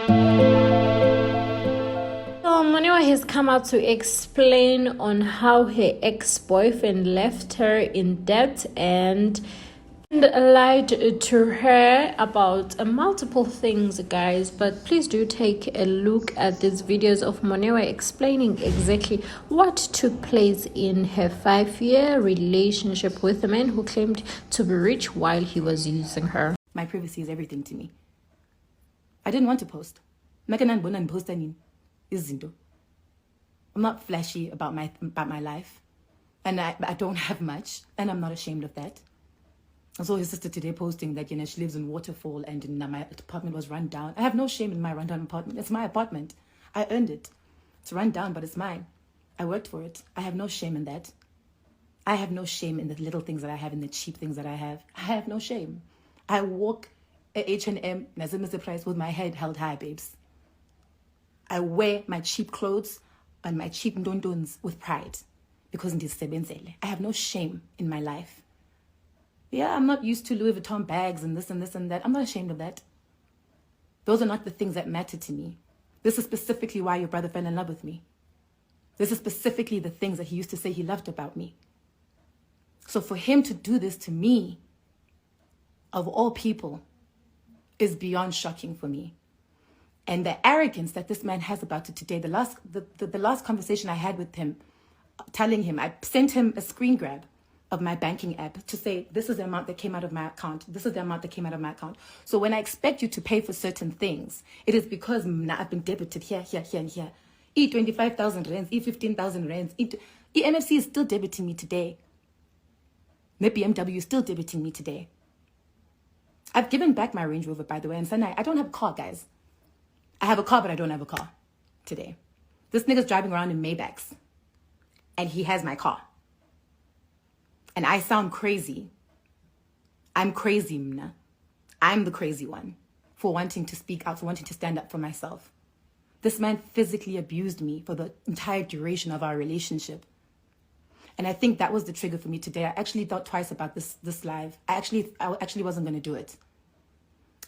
So Moneoa has come out to explain on how her ex-boyfriend left her in debt and lied to her about multiple things, guys. But please do take a look at these videos of Moneoa explaining exactly what took place in her 5-year relationship with a man who claimed to be rich while he was using her. My privacy is everything to me. I didn't want to post. I'm not flashy about my life, and I don't have much, and I'm not ashamed of that. I saw his sister today posting that, she lives in Waterfall and my apartment was run down. I have no shame in my rundown apartment. It's my apartment. I earned it. It's run down, but it's mine. I worked for it. I have no shame in that. I have no shame in the little things that I have, in the cheap things that I have. I have no shame. I walk at H&M, Mr. Price, with my head held high, babes. I wear my cheap clothes and my cheap ndondons with pride because I have no shame in my life. Yeah, I'm not used to Louis Vuitton bags and this and this and that. I'm not ashamed of that. Those are not the things that matter to me. This is specifically why your brother fell in love with me. This is specifically the things that he used to say he loved about me. So for him to do this to me, of all people, is beyond shocking for me. And the arrogance that this man has about it today, the last conversation I had with him, telling him, I sent him a screen grab of my banking app to say, this is the amount that came out of my account. This is the amount that came out of my account. So when I expect you to pay for certain things, it is because I've been debited here, and here. 25,000 rands, 15,000 rands. NFC is still debiting me today. The BMW is still debiting me today. I've given back my Range Rover, by the way, and Sanai, I don't have a car, guys. I have a car, but I don't have a car today. This nigga's driving around in Maybachs, and he has my car. And I sound crazy. I'm crazy, Mna. I'm the crazy one for wanting to speak out, for wanting to stand up for myself. This man physically abused me for the entire duration of our relationship. And I think that was the trigger for me today. I actually thought twice about this live. I actually wasn't going to do it.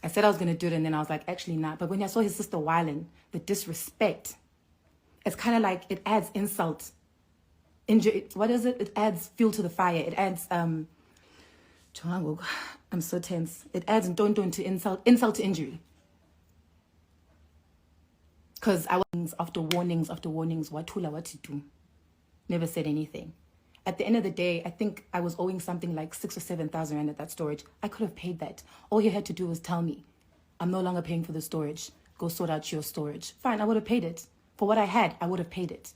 I said I was going to do it, and then I was like, actually not. But when I saw his sister whiling, the disrespect, it's kind of like it adds insult. What is it? It adds fuel to the fire. It adds I'm so tense. It adds don't to insult to injury. Because I was after warnings, what to do. Never said anything. At the end of the day, I think I was owing something like 6,000 or 7,000 rand at that storage. I could have paid that. All you had to do was tell me, I'm no longer paying for the storage. Go sort out your storage. Fine, I would have paid it. For what I had, I would have paid it.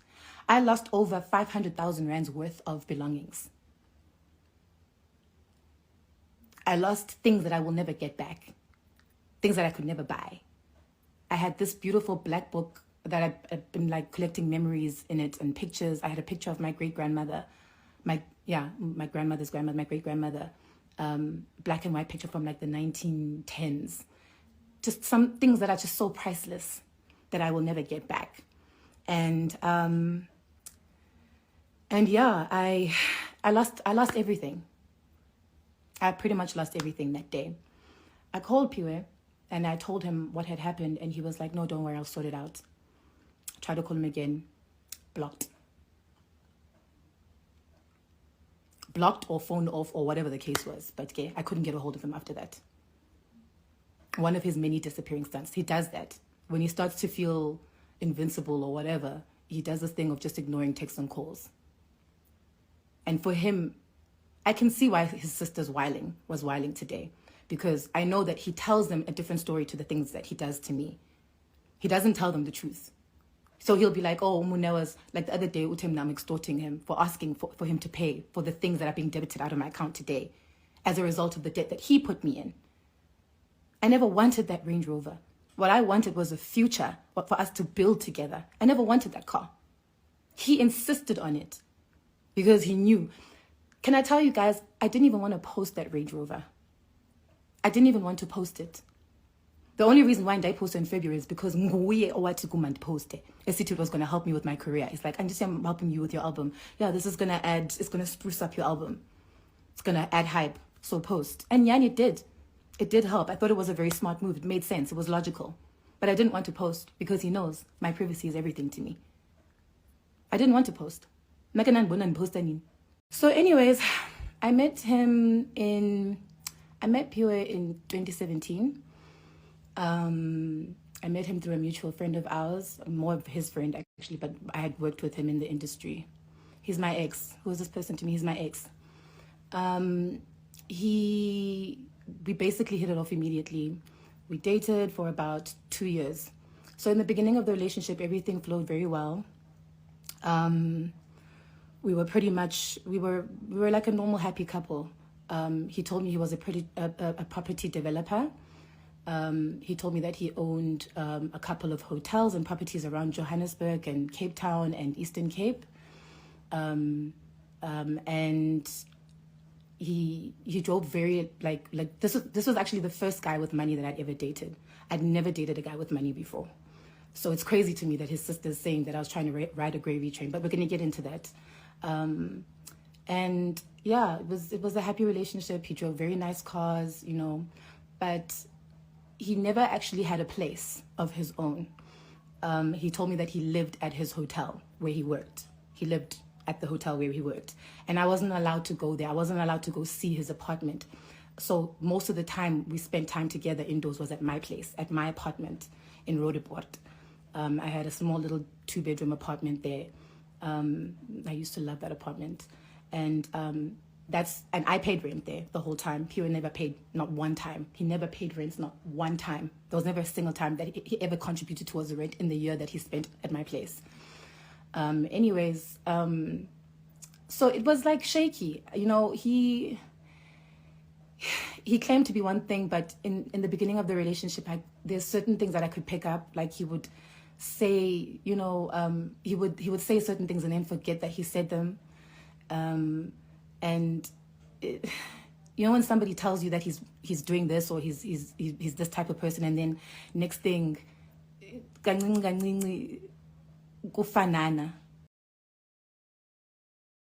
I lost over 500,000 rands worth of belongings. I lost things that I will never get back. Things that I could never buy. I had this beautiful black book that I've been like collecting memories in it and pictures. I had a picture of my great-grandmother, my grandmother's grandmother, my great-grandmother, black and white picture from like the 1910s. Just some things that are just so priceless that I will never get back. And yeah, I lost everything. I pretty much lost everything that day. I called Phiwe and I told him what had happened, and he was like, no, don't worry, I'll sort it out. I tried to call him again, blocked. Blocked or phoned off or whatever the case was. But okay, I couldn't get a hold of him after that. One of his many disappearing stunts. He does that. When he starts to feel invincible or whatever, he does this thing of just ignoring texts and calls. And for him, I can see why his sister's was whiling today. Because I know that he tells them a different story to the things that he does to me. He doesn't tell them the truth. So he'll be like, oh, Moneoa's, like the other day, I'm extorting him for asking for him to pay for the things that are being debited out of my account today as a result of the debt that he put me in. I never wanted that Range Rover. What I wanted was a future for us to build together. I never wanted that car. He insisted on it because he knew. Can I tell you guys, I didn't even want to post that Range Rover. I didn't even want to post it. The only reason why I posted in February is because nguye owati post it. It was going to help me with my career. It's like, I'm helping you with your album. Yeah, this is going to it's going to spruce up your album. It's going to add hype. So post. And yeah, it did. It did help. I thought it was a very smart move. It made sense. It was logical. But I didn't want to post because he knows my privacy is everything to me. I didn't want to post. So anyways, I met Phiwe in 2017. I met him through a mutual friend of ours, more of his friend actually, but I had worked with him in the industry. He's my ex. Who is this person to me? He's my ex. We basically hit it off immediately. We dated for about 2 years. So in the beginning of the relationship, everything flowed very well. We were like a normal happy couple. He told me he was a property developer. He told me that he owned a couple of hotels and properties around Johannesburg and Cape Town and Eastern Cape. And he drove very like this was actually the first guy with money that I'd ever dated. I'd never dated a guy with money before. So it's crazy to me that his sister's saying that I was trying to ride a gravy train, but we're going to get into that. And yeah, it was a happy relationship. He drove very nice cars, you know, but he never actually had a place of his own. He told me that he lived at his hotel where he worked. He lived at the hotel where he worked. And I wasn't allowed to go there. I wasn't allowed to go see his apartment. So most of the time we spent time together indoors was at my place, at my apartment in Roodepoort. I had a small little 2-bedroom apartment there. I used to love that apartment. And I paid rent there the whole time. Phiwe never paid, not one time. He never paid rent, not one time. There was never a single time that he ever contributed towards the rent in the year that he spent at my place. So it was like shaky. You know, he claimed to be one thing, but in the beginning of the relationship, there's certain things that I could pick up. Like he would say, you know, he would say certain things and then forget that he said them. You know, when somebody tells you that he's doing this or he's this type of person, and then next thing, kufanana.